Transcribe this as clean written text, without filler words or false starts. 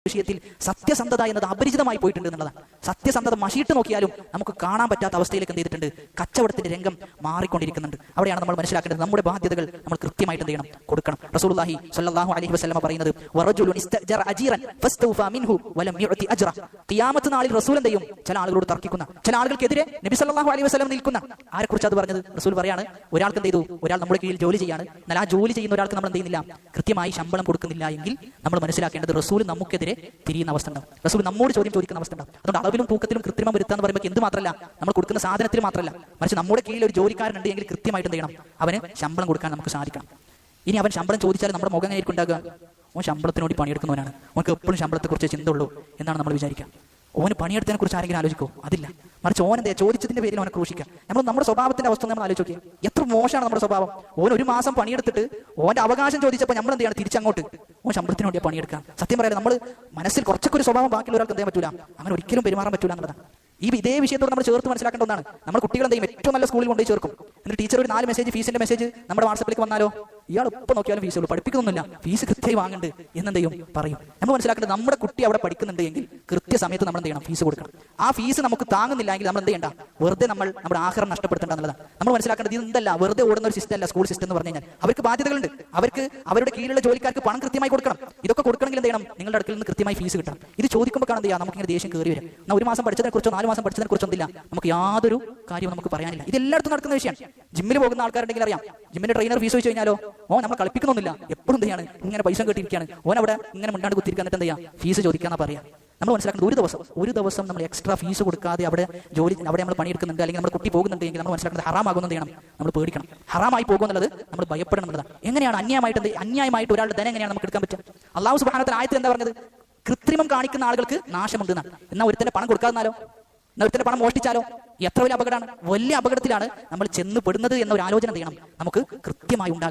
വിഷയത്തിൽ സത്യസന്ധത എന്നത് അപരിചിതമായി പോയിട്ടുണ്ട് എന്നുള്ളതാണ്. സത്യസന്ധത മഷിയിട്ട് നോക്കിയാലും നമുക്ക് കാണാൻ പറ്റാത്ത അവസ്ഥയിലേക്ക് എന്ത് ചെയ്തിട്ടുണ്ട്, കച്ചവടത്തിന്റെ രംഗം മാറിക്കൊണ്ടിരിക്കുന്നുണ്ട്. അവിടെയാണ് നമ്മൾ മനസ്സിലാക്കേണ്ടത് നമ്മുടെ ബാധ്യതകൾ നമ്മൾ കൃത്യമായിട്ട് എന്ത് ചെയ്യണം, കൊടുക്കണം. റസൂലുള്ളാഹി സ്വല്ലല്ലാഹു അലൈഹി വസല്ലമ പറയുന്നത് വറജുലുൻ ഇസ്തജറ അജീറൻ ഫസ്തൗഫാ മിൻഹു വലം യുഅതി അജ്റ. ഖിയാമത്ത് നാളിൽ റസൂൽ എന്ത് ചെയ്യും, ചില ആളുകളോട് തർക്കിക്കുന്ന, ചില ആളുകൾക്കെതിരെ നബി സല്ലല്ലാഹു അലൈഹി വസല്ലം നിൽക്കുന്ന. ആരെക്കുറിച്ച് അത് പറഞ്ഞത്? റസൂൽ പറയാണ്, ഒരാൾക്ക് എന്ത് ചെയ്തു, ഒരാൾ നമ്മുടെ കീഴിൽ ജോലി ചെയ്യാണ്, എന്നാൽ ആ ജോലി ചെയ്യുന്ന ഒരാൾക്ക് നമ്മൾ എന്ത് ചെയ്യുന്നില്ല, കൃത്യമായി ശമ്പളം കൊടുക്കുന്നില്ല എങ്കിൽ നമ്മൾ മനസ്സിലാക്കേണ്ടത് റസൂൽ നമുക്കെതിരെ തിരിയുന്ന അവസ്ഥ ഉണ്ടാവും, റസൂൽ നമ്മോട് ചോദ്യം ചോദിക്കുന്ന അവസ്ഥ ഉണ്ടാവും. അതുകൊണ്ട് അളവിലും തൂക്കത്തിലും കൃത്രിമം വരുത്താന്ന് പറയുമ്പോൾ എന്ത് മാത്രമല്ല, നമ്മൾ കൊടുക്കുന്ന സാധനത്തിൽ മാത്രമല്ല, മറിച്ച് നമ്മുടെ കീഴിൽ ഒരു ജോലിക്കാരനുണ്ട് എങ്കിൽ കൃത്യമായിട്ട് എന്ത് ചെയ്യണം, അവന് ശമ്പളം കൊടുക്കാൻ നമുക്ക് സാധിക്കണം. ഇനി അവൻ ശമ്പളം ചോദിച്ചാൽ നമ്മുടെ മുഖം എങ്ങനെയായിരിക്കും ഉണ്ടാകുക? ഓൻ ശമ്പളത്തിനോട് പണിയെടുക്കുന്നവനാണ്, അവർക്ക് എപ്പോഴും ശമ്പളത്തെക്കുറിച്ച് ചിന്ത ഉള്ളൂ എന്നാണ് നമ്മൾ വിചാരിക്കുക. ഓന് പണിയെടുത്തതിനെ കുറിച്ച് ആരെങ്കിലും ആലോചിക്കോ? അതില്ല, മറിച്ച് ഓൻ എന്താ ചോദിച്ചതിന്റെ പേരിൽ അവനെ ക്രൂശിക്കുക. നമ്മുടെ സ്വഭാവത്തിന്റെ അവസ്ഥ നമ്മൾ ആലോചിക്കുക, എത്ര മോശമാണ് നമ്മുടെ സ്വഭാവം. ഓൻ ഒരു മാസം പണിയെടുത്തിട്ട് ഓന്റെ അവകാശം ചോദിച്ചപ്പോൾ നമ്മൾ എന്ത് ചെയ്യണം, തിരിച്ചങ്ങോട്ട് ഓൻ ശമ്പളത്തിന് വേണ്ടിയാ പണിയെടുക്കാം. സത്യം പറയാം, നമ്മൾ മനസ്സിൽ കുറച്ചൊക്കെ ഒരു സ്വഭാവം ബാക്കിയുള്ള ഒരാൾക്ക് എന്ത് ചെയ്യാൻ പറ്റൂല, അങ്ങനെ ഒരിക്കലും പെരുമാറാൻ പറ്റൂല എന്നുള്ളതാണ്. ഇതേ വിഷയത്തോട് നമ്മൾ ചേർത്ത് മനസ്സിലാക്കേണ്ട ഒന്നാണ്. നമ്മൾ കുട്ടികൾ എന്ത് ചെയ്യും, ഏറ്റവും നല്ല സ്കൂളിൽ കൊണ്ടുപോയി ചേർക്കും. എന്നിട്ട് ടീച്ചർ ഒരു 4 മെസ്സേജ്, ഫീസിന്റെ മെസ്സേജ് നമ്മുടെ വാട്സപ്പിലേക്ക് വന്നാലോ, ഇയാൾ എപ്പോൾ നോക്കിയാലും ഫീസ് ഉള്ളൂ, പഠിപ്പിക്കുന്നില്ല, ഫീസ് കൃത്യമായി വാങ്ങുന്നുണ്ട് എന്നെന്ത് ചെയ്യും, പറയും. നമ്മൾ മനസ്സിലാക്കേണ്ടത് നമ്മുടെ കുട്ടി അവിടെ പഠിക്കുന്നുണ്ട് എങ്കിൽ കൃത്യസമയത്ത് നമ്മൾ എന്ത് ചെയ്യണം, ഫീസ് കൊടുക്കണം. ആ ഫീസ് നമുക്ക് താങ്ങുന്നില്ല എങ്കിൽ നമ്മൾ എന്ത് ചെയ്യണ്ട, വെറുതെ നമ്മൾ നമ്മുടെ ആഹാരം നഷ്ടപ്പെടുത്തേണ്ട എന്നുള്ളതാണ്. നമ്മൾ മനസ്സിലാക്കേണ്ടത് ഇത് എന്തല്ല, വെറുതെ ഓടുന്ന ഒരു സിസ്റ്റം അല്ല സ്കൂൾ സിസ്റ്റം എന്ന് പറഞ്ഞു കഴിഞ്ഞാൽ. അവർക്ക് ബാധ്യതകളുണ്ട്, അവർക്ക് അവരുടെ കീഴിലുള്ള ജോലിക്കാർക്ക് പണം കൃത്യമായി കൊടുക്കണം. ഇതൊക്കെ കൊടുക്കണമെങ്കിൽ എന്ത് ചെയ്യണം, നിങ്ങളുടെ അടുക്കൽ നിന്ന് കൃത്യമായി ഫീസ് കിട്ടണം. ഇത് ചോദിക്കുമ്പോൾ കാണാൻ ചെയ്യാം, നമുക്ക് ഇങ്ങനെ ദേഷ്യം കയറി വരും. എന്നാൽ ഒരു മാസം പഠിച്ചതിനെ കുറിച്ചോ 4 മാസം പഠിച്ചതിനെ കുറിച്ചോ എന്തില്ല, നമുക്ക് യാതൊരു കാര്യവും നമുക്ക് പറയാനില്ല. ഇത് എല്ലായിടത്തും നടക്കുന്ന വിഷയമാണ്. ജിമ്മിൽ പോകുന്ന ആൾക്കാരുണ്ടെങ്കിൽ അറിയാം, ജിമ്മിന്റെ ട്രെയിനർ ഫീസ് വെച്ച് കഴിഞ്ഞാലോ, നമ്മൾ കളിപ്പിക്കുന്നൊന്നുമില്ല, എപ്പോഴും എന്താണ് ഇങ്ങനെ പൈസ കെട്ടിയിരിക്കുകയാണ്, ഓൻ അവിടെ ഇങ്ങനെ മുണ്ടാണ്ട് കുത്തിരിക്കാൻ, എന്നിട്ട് എന്ത് ചെയ്യാം, ഫീസ് ചോദിക്കാന്നാ പറയാം. നമ്മൾ മനസ്സിലാക്കുന്നത് ഒരു ദിവസം നമ്മൾ എക്സ്ട്രാ ഫീസ് കൊടുക്കാതെ അവിടെ നമ്മൾ പണിയെടുക്കുന്നുണ്ട്, അല്ലെങ്കിൽ നമ്മുടെ കുട്ടി പോകുന്നുണ്ട് എങ്കിൽ നമ്മൾ മനസ്സിലാക്കുന്നത് ഹറാമാകുന്നത് ചെയ്യണം, നമ്മൾ പേടിക്കണം. ഹറാമായി പോകുന്നുള്ളത് നമ്മൾ ഭയപ്പെടണം എന്നുള്ളതാണ്. എങ്ങനെയാണ് അന്യായമായിട്ട് ഒരാളുടെ ധനം എങ്ങനെയാണ് നമുക്ക് എടുക്കാൻ പറ്റുക? അല്ലാഹു സുബ്ഹാനഹു വ തആല ആയത്തിൽ എന്താ പറഞ്ഞത്? കൃത്രിമം കാണിക്കുന്ന ആളുകൾക്ക് നാശമുണ്ട് എന്നാണ്. എന്നാൽ ഒരുത്തന്റെ പണം കൊടുക്കാതെന്നാലോ, ഒരുത്തന്റെ പണം മോഷ്ടിച്ചാലോ, എത്ര വലിയ അപകടമാണ്, വലിയ അപകടത്തിലാണ് നമ്മൾ ചെന്ന് പെടുന്നത് എന്ന ഒരു ആലോചന ചെയ്യണം നമുക്ക് കൃത്യമായി ഉണ്ടാകണം.